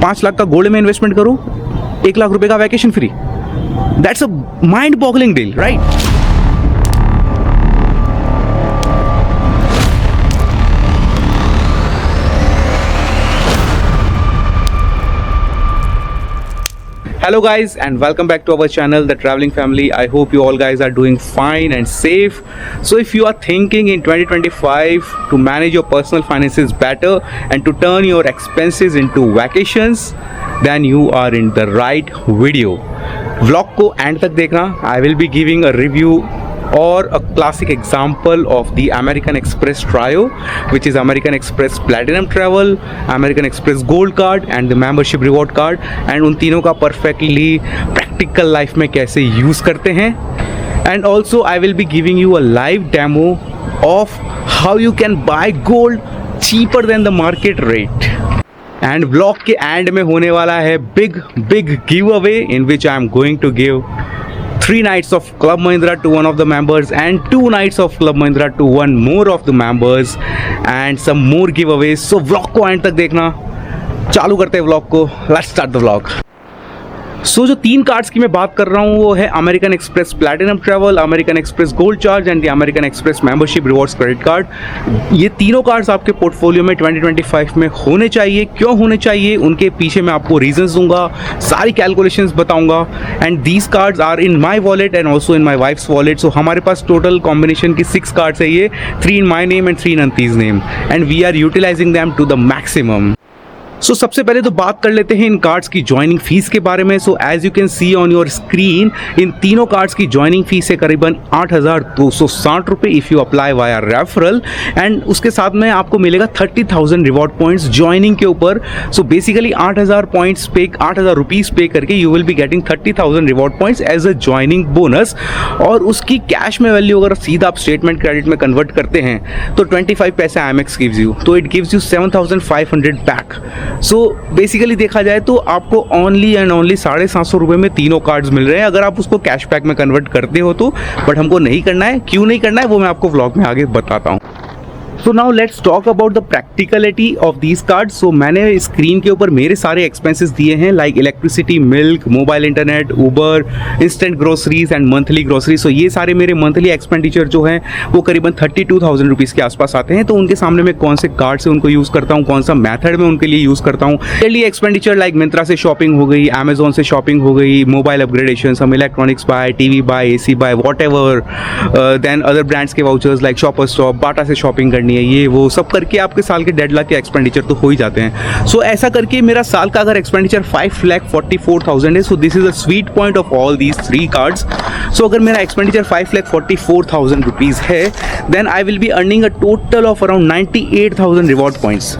5 लाख का गोल्ड में इन्वेस्टमेंट करो, 1 लाख रुपए का vacation free. That's a mind boggling deal, right? Hello guys and welcome back to our channel, The Traveling Family. I hope you all guys are doing fine and safe. So if you are thinking in 2025 to manage your personal finances better and to turn your expenses into vacations, then you are in the right video. Vlog को end तक देखना. I will be giving a review or a classic example of the American Express Trio, which is American Express Platinum Travel, American Express Gold Card and the Membership Reward Card, and उन तीनों का perfectly practical life में कैसे use करते हैं. And also I will be giving you a live demo of how you can buy gold cheaper than the market rate. And vlog के end में होने वाला है big giveaway in which I am going to give 3 nights of Club Mahindra to one of the members and 2 nights of Club Mahindra to one more of the members and some more giveaways. So vlog को end तक देखना. चालू करते हैं vlog को. Let's start the vlog. सो जो 3 cards की मैं बात कर रहा हूँ वो है American express platinum travel, American express gold charge and the American express membership rewards credit card. ये तीनों कार्ड्स आपके पोर्टफोलियो में 2025 में होने चाहिए. क्यों होने चाहिए, उनके पीछे मैं आपको रीजंस दूंगा, सारी कैलकुलेशंस बताऊंगा. And these cards are in my wallet and also in my wife's wallet. So हमारे पास टोटल कॉम्बिनेशन की 6 कार्ड्स है, ये 3 in my name and 3 in aunty's name, and we are utilising them to the maximum. So सबसे पहले तो बात कर लेते हैं इन कार्ड्स की ज्वाइनिंग फीस के बारे में. So as you can see on your screen, इन तीनों कार्ड्स की ज्वाइनिंग फीस है करीबन 8,260 रुपये if you apply via referral. And उसके साथ में आपको मिलेगा 30,000 रिवॉर्ड पॉइंट्स ज्वाइनिंग के ऊपर. सो बेसिकली 8,000 रुपीज़ पे करके you will be getting 30,000 reward points as a joining bonus. और उसकी कैश में वैल्यू अगर सीधा आप स्टेटमेंट क्रेडिट में कन्वर्ट करते हैं तो 25 पैसे IMX गिव्स यू, तो it gives you 7,500 back. So basically देखा जाए तो आपको ओनली एंड ओनली 750 रुपये में तीनों कार्ड्स मिल रहे हैं अगर आप उसको कैशबैक में कन्वर्ट करते हो तो. बट हमको नहीं करना है. क्यों नहीं करना है वो मैं आपको व्लॉग में आगे बताता हूँ. So now let's talk about the practicality of these cards. So मैंने स्क्रीन के ऊपर मेरे सारे एक्सपेंसेस दिए हैं, like electricity, milk, mobile internet, Uber, instant groceries and monthly groceries. So ये सारे मेरे मंथली एक्सपेंडिचर जो हैं वो करीबन 32,000 रुपीज़ के आसपास आते हैं. तो उनके सामने मैं कौन से कार्ड से उनको यूज़ करता हूँ, कौन सा मैथड में उनके लिए यूज़ करता हूँ. डेली एक्सपेंडिचर लाइक मिंत्रा से शॉपिंग हो गई, अमेजोन से शॉपिंग हो गई, मोबाइल अपग्रेडेशन, हम electronics buy, TV buy, AC buy, whatever, then other brands के vouchers like shopper stop, Bata से शॉपिंग करनी है, ये वो सब करके आपके साल के 1.5 लाख के एक्सपेंडिचर तो हो ही जाते हैं. सो ऐसा करके मेरा साल का अगर एक्सपेंडिचर 5,44,000 है, so this is a sweet point of all these 3 cards. So अगर मेरा एक्सपेंडिचर 5,44,000 रुपीज़ है, then I will be earning a total of around 98,000 reward points.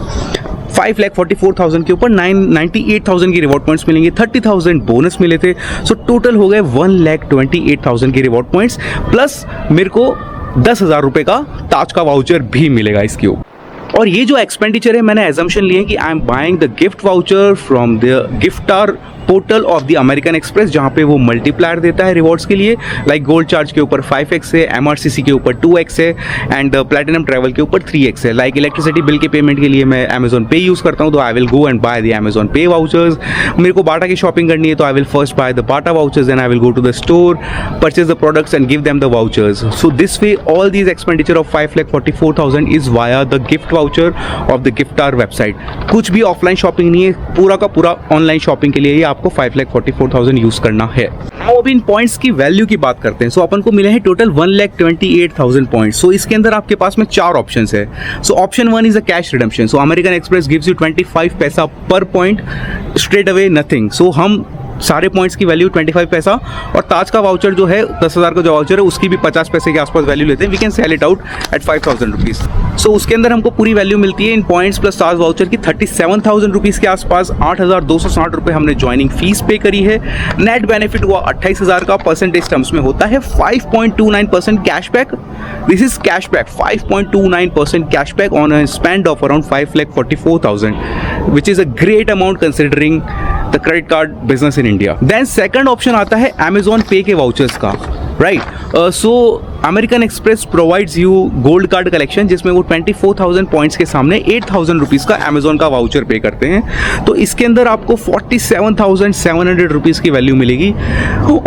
5,44,000 के ऊपर 98,000 की रिवॉर्ड पॉइंट्स मिलेंगे, 30,000 बोनस मिले थे. सो टोटल हो गए 1,28,000 के रिवॉर्ड पॉइंट्स, प्लस मेरे को 10,000 रुपये का ताज का वाउचर भी मिलेगा इसके ऊपर. और ये जो एक्सपेंडिचर है मैंने एजम्पशन लिए कि I am buying the gift voucher from the Gyftr portal of the American Express, जहाँ पे वो मल्टीप्लायर देता है रिवॉर्ड्स के लिए. लाइक गोल्ड चार्ज के ऊपर 5x है, MRCC के ऊपर 2x है एंड प्लैटिनम ट्रैवल के ऊपर 3x है. लाइक इलेक्ट्रिसिटी बिल के पेमेंट के लिए मैं अमेजोन पे यूज़ करता हूँ, तो I will go and buy the Amazon पे वाउचर्स. मेरे को बाटा की शॉपिंग करनी है तो I will first buy the Bata vouchers and I will go to the store, purchase the products and give them the vouchers. So this way all these expenditure of 5,44,000 is via the gift voucher of the Gyftr website. कुछ भी offline shopping नहीं है, पूरा का पूरा online shopping के लिए ही आपको 5,44,000 यूज करना है. अब इन पॉइंट्स की वैल्यू की बात करते हैं. सो अपन को मिले हैं टोटल 1,28,000 पॉइंट्स. सो इसके अंदर आपके पास में 4 ऑप्शंस है. So option 1 is a cash redemption. So American express gives you 25 पैसा पर पॉइंट स्ट्रेट अवे, नथिंग. सो हम सारे पॉइंट्स की वैल्यू 25 पैसा, और ताज का वाउचर जो है 10,000 का जो वाउचर है उसकी भी 50 पैसे के आसपास वैल्यू लेते हैं. We can sell it out at 5,000 rupees. So उसके अंदर हमको पूरी वैल्यू मिलती है इन पॉइंट्स प्लस ताज वाउचर की 37,000 रुपीज़ के आसपास. 8,260 रुपये हमने ज्वाइनिंग फीस पे करी है. नेट बेनिफिट हुआ 28,000 का. परसेंटेज टर्म्स में होता है 5.29% cashback. This is cashback, 5.29% cashback on a spend of around 5,44,000, which is a great amount considering the credit card business in India. Then second option आता है अमेजोन पे के vouchers का, right. So American Express provides you gold card collection, जिसमें वो 24,000 points के सामने 8,000 rupees का Amazon का वाउचर पे करते हैं। तो इसके अंदर आपको 47,700 रुपीज़ की वैल्यू मिलेगी,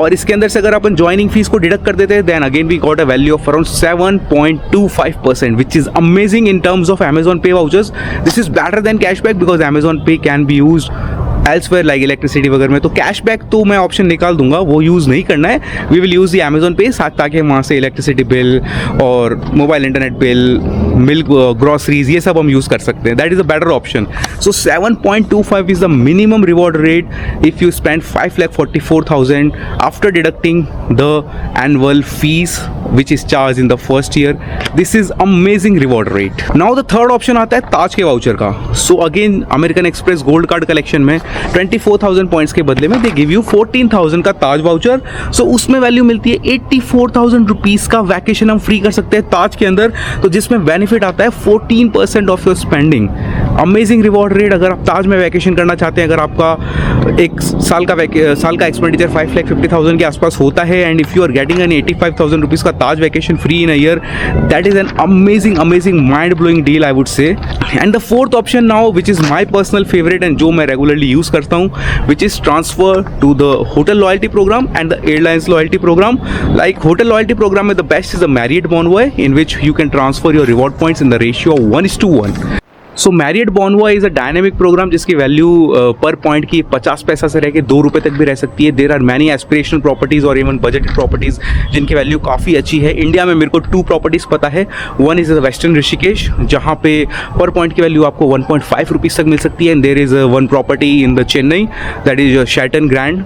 और इसके अंदर से अगर अपन ज्वाइनिंग फीस को डिडक्ट कर देते हैं then again we got a value of around 7.25%, which is amazing in terms of Amazon पे vouchers. This is better than cashback because Amazon Pay can be use elsewhere like electricity वगैरह में। तो cashback तो मैं option निकाल दूंगा, वो use नहीं करना है। We will use the Amazon pay साथ, ताकि हम वहाँ से इलेक्ट्रिसिटी बिल और mobile internet bill, milk, groceries, ये सब हम यूज़ कर सकते हैं। That is a better option. So 7.25 is the minimum reward rate if you spend 5,44,000 after deducting the annual fees which is charged in the first year. This is amazing reward rate. Now the third option आता है ताज के voucher का. So again American express gold card collection में 24,000 points के बदले में they give you 14,000 का ताज voucher. सो उसमें वैल्यू मिलती है 84,000 रुपीज़ का वैकेशन हम फ्री कर सकते हैं ताज के अंदर. तो जिसमें बेनिफिट आता है 14% of your spending. Amazing reward rate. अगर आप ताज में वैकेशन करना चाहते हैं, अगर आपका एक साल का एक्सपेंडिचर 5,50,000 के आसपास होता है and if you are getting an 85,000 rupees का Taj vacation free in a year, that is an amazing mind blowing deal I would say. And the fourth option now which is my personal favourite and जो मैं regularly use करता हूँ, which is transfer to the hotel loyalty programme and the airlines loyalty programme. Like hotel loyalty programme में the best is the Marriott Bonvoy in which you can transfer your reward points in the ratio 1:1. So Marriott Bonvoy is a dynamic program जिसकी value पर point की 50 पैसा से रह के 2 रुपये तक भी रह सकती है. There are many aspirational properties और इवन बजटेड प्रॉपर्टीज़ जिनकी वैल्यू काफ़ी अच्छी है. इंडिया में मेरे को 2 प्रॉपर्टीज़ पता है. वन इज़ वेस्टर्न ऋषिकेश जहाँ पे पर पॉइंट की वैल्यू आपको 1.5 रुपीज़ तक मिल सकती है. And there is one property in the Chennai that is Sheraton grand.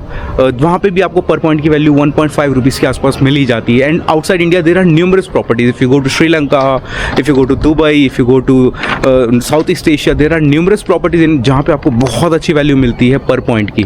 वहाँ पे भी आपको पर पॉइंट की वैल्यू 1.5 रुपीज़ के आसपास मिल ही जाती है. And outside India there are numerous properties. If you go to Sri Lanka, if you go to Dubai, if you go to South East Asia, there are numerous properties in जहाँ पे आपको बहुत अच्छी वैल्यू मिलती है पर पॉइंट की.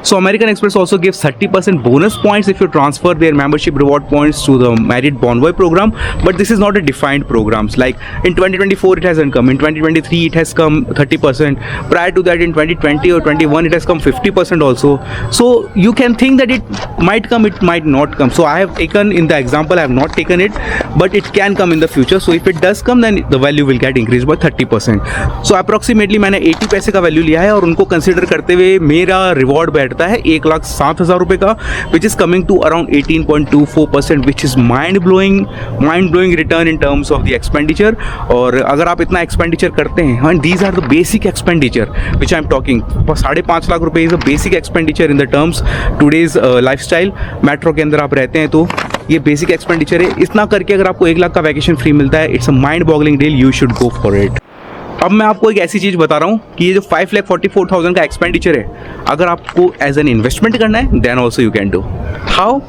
So American Express also gives 30% bonus points if you transfer their membership reward points to the Marriott Bonvoy program, but this is not a defined programs. Like in 2024 it hasn't come, in 2023 it has come 30%, prior to that in 2020 or 21 it has come 50% also. So you can think that it might come, it might not come. So I have taken, in the example I have not taken it, but it can come in the future. So if it does come then the value will get increased by 30%. So approximately मैंने 80 पैसे का value लिया है और उनको consider करते हुए मेरा रिवॉर्ड बैठता है 1,07,000 रुपए का, which is coming to around 18.24%, which is mind blowing return in terms of the expenditure. और अगर आप इतना एक्सपेंडिचर करते हैं, and these are the basic expenditure which I am talking, 5.5 lakh रुपए is a basic expenditure in the terms today's lifestyle. Metro के अंदर आप रहते हैं तो ये बेसिक एक्सपेंडिचर है. इतना करके अगर आपको 1 लाख का वैकेशन फ्री मिलता है, it's a mind boggling deal. You should go for it. अब मैं आपको एक ऐसी चीज़ बता रहा हूँ कि ये जो 5,44,000 का एक्सपेंडिचर है, अगर आपको एज एन इन्वेस्टमेंट करना है then also you can do. How?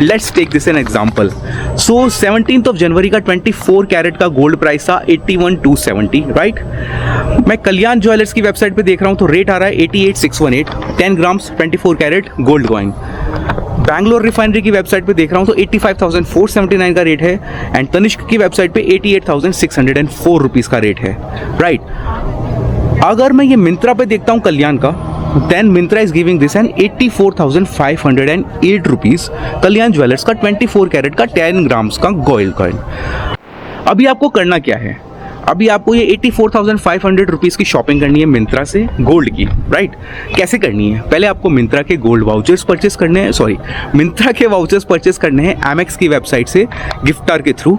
Let's take this an example. So 17 जनवरी का 24 कैरेट का गोल्ड प्राइस था 81,270, राइट. मैं कल्याण ज्वेलर्स की वेबसाइट पे देख रहा हूँ तो रेट आ रहा है 88,618, 10 grams 24 carat gold coin. Bangalore refinery की वेबसाइट पे देख रहा हूँ तो 85,479 का रेट है. एंड तनिष्क की वेबसाइट पे 88,604 रुपीज़ का रेट है, राइट. अगर मैं ये मिंत्रा पे देखता हूँ कल्याण का, then Myntra is giving this an 84,508 rupees. Kalyan jewellers का 24 कैरेट का 10 ग्राम्स का गोल्ड कॉइन. अभी आपको करना क्या है? अभी आपको ये 84,500 रुपीज़ की शॉपिंग करनी है मिंत्रा से गोल्ड की, राइट. कैसे करनी है? पहले आपको मिंत्रा के गोल्ड वाउचर्स परचेस करने हैं, मिंत्रा के वाउचर्स परचेस करने हैं एमएक्स की वेबसाइट से गिफ्टार के थ्रू.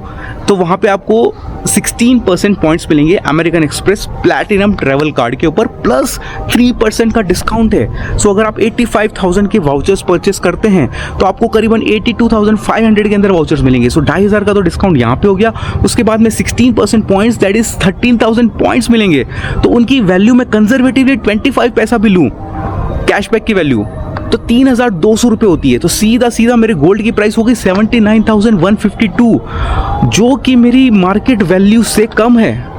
तो वहाँ पे आपको 16% पॉइंट्स मिलेंगे American express platinum travel card के ऊपर, प्लस 3% का डिस्काउंट है. सो अगर आप 85,000 के वाउचर्स परचेस करते हैं तो आपको करीबन 82,500 के अंदर वाउचर्स मिलेंगे. सो 2,500 का तो डिस्काउंट यहाँ पे हो गया. उसके बाद में 16% पॉइंट्स दैट इज 13,000 पॉइंट्स मिलेंगे. तो उनकी वैल्यू में कंजर्वेटिवली 25 पैसा भी लूँ कैशबैक की वैल्यू तो 3,200 रुपये होती है. तो सीधा मेरे गोल्ड की प्राइस होगी 79,152, जो कि मेरी मार्केट वैल्यू से कम है.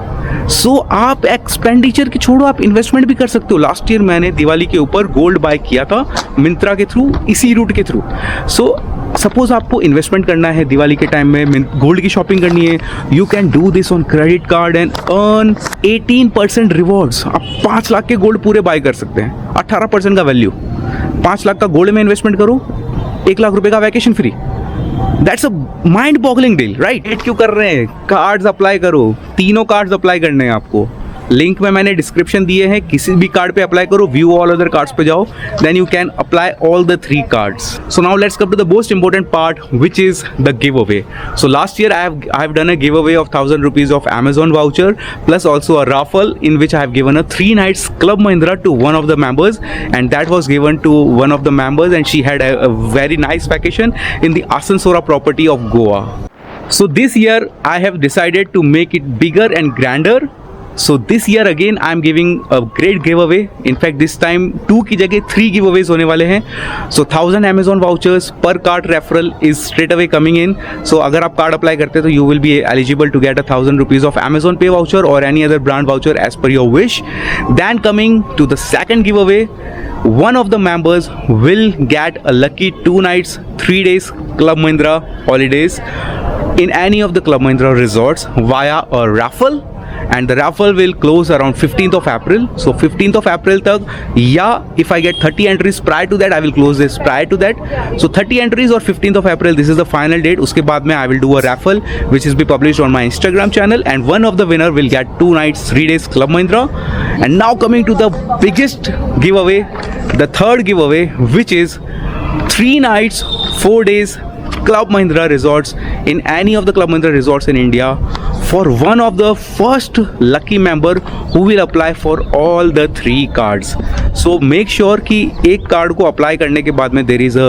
सो आप एक्सपेंडिचर की छोड़ो, आप इन्वेस्टमेंट भी कर सकते हो. लास्ट ईयर मैंने दिवाली के ऊपर गोल्ड बाय किया था मिंत्रा के थ्रू, इसी रूट के थ्रू. सो सपोज आपको इन्वेस्टमेंट करना है दिवाली के टाइम में, गोल्ड की शॉपिंग करनी है, you can do this on credit card and earn 18% rewards. आप 5 लाख के गोल्ड पूरे बाय कर सकते हैं, 18% का वैल्यू. 5 लाख का गोल्ड में इन्वेस्टमेंट करो, 1 लाख रुपए का vacation free. That's a mind boggling deal, right? Wait क्यों कर रहे हैं? कार्ड्स अप्लाई करो, तीनों कार्ड्स अप्लाई करने हैं आपको। लिंक में मैंने डिस्क्रिप्शन दिए हैं, किसी भी कार्ड पे अप्लाई करो, व्यू ऑल अदर कार्ड्स पे जाओ, then you can apply all the 3 cards. So now let's come to the most important part, which is the giveaway. So last year I have done a giveaway of 1,000 rupees of Amazon voucher, plus also a raffle in which I have given a 3 nights Club Mahindra to one of the members, and that was given to one of the members, and she had a very nice vacation in the Asansora property of Goa. So this year I have decided to make it bigger and grander. So this year again I am giving a great giveaway. In fact this time 2 की जगह 3 giveaways होने वाले हैं. So 1,000 Amazon vouchers per card referral is straight away coming in. So अगर आप card apply करते हैं तो you will be eligible to get 1,000 rupees of Amazon Pay voucher or any other brand voucher as per your wish. Then coming to the second giveaway, one of the members will get a lucky 2 nights 3 days Club Mahindra holidays in any of the Club Mahindra resorts via a raffle. And the raffle will close around 15th of April. So 15th of April तक, या if I get 30 entries prior to that, I will close this prior to that. So 30 entries or 15th of April, this is the final date. उसके बाद में I will do a raffle which is be published on my Instagram channel, and one of the winner will get 2 nights 3 days Club Mahindra. And now coming to the biggest giveaway, the third giveaway, which is 3 nights 4 days Club Mahindra resorts in any of the Club Mahindra resorts in India for one of the first lucky member who will apply for all the 3 cards. So make sure कि एक card को apply करने के बाद में there is a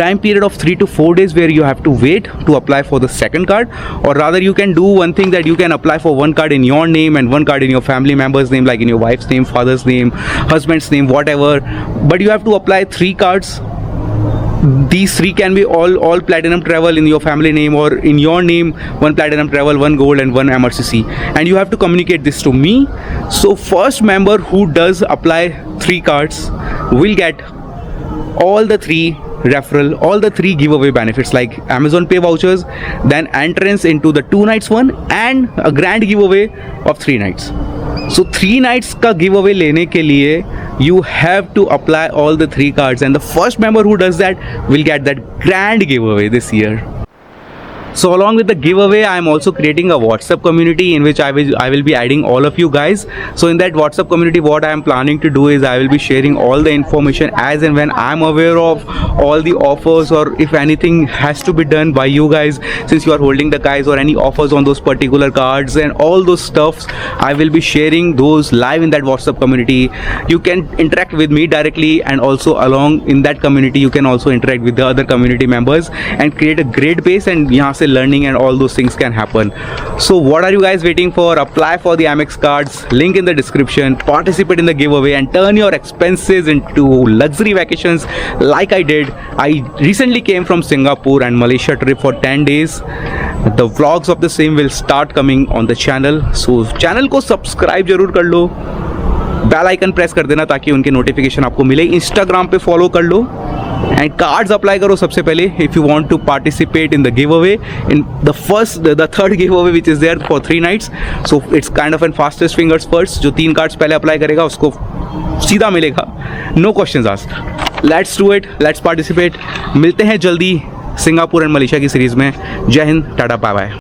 time period of 3 to 4 days where you have to wait to apply for the second card, or rather you can do one thing, that you can apply for one card in your name and one card in your family member's name, like in your wife's name, father's name, husband's name, whatever, but you have to apply 3 cards. These 3 can be all platinum travel in your family name, or in your name, 1 platinum travel, 1 gold and 1 MRCC, and you have to communicate this to me. So first member who does apply 3 cards will get all the 3 referral, all the 3 giveaway benefits like Amazon Pay vouchers, then entrance into the 2 nights one, and a grand giveaway of 3 nights. So 3 nights का giveaway लेने के लिए you have to apply all the 3 cards, and the first member who does that will get that grand giveaway this year. So along with the giveaway, I am also creating a WhatsApp community in which I will be adding all of you guys. So in that WhatsApp community, what I am planning to do is I will be sharing all the information as and when I am aware of all the offers, or if anything has to be done by you guys since you are holding the guys, or any offers on those particular cards and all those stuffs, I will be sharing those live in that WhatsApp community. You can interact with me directly, and also along in that community you can also interact with the other community members and create a great base, and यहाँ से learning and all those things can happen. So what are you guys waiting for? Apply for the Amex cards, link in the description, participate in the giveaway, and turn your expenses into luxury vacations like I did. I recently came from Singapore and Malaysia trip for 10 days. The vlogs of the same will start coming on the channel. So channel को subscribe जरूर कर लो, bell icon press कर देना ताकि उनके notification आपको मिले. Instagram पे फॉलो कर लो, एंड कार्ड्स अप्लाई करो सबसे पहले if you want to participate in the giveaway, in the third giveaway which is there for 3 nights. So it's kind of an fastest fingers first. जो 3 cards पहले apply करेगा उसको सीधा मिलेगा, no questions asked. Let's do it, let's participate. मिलते हैं जल्दी Singapore and Malaysia की सीरीज़ में. जय हिंद, टाटा, बाय बाय.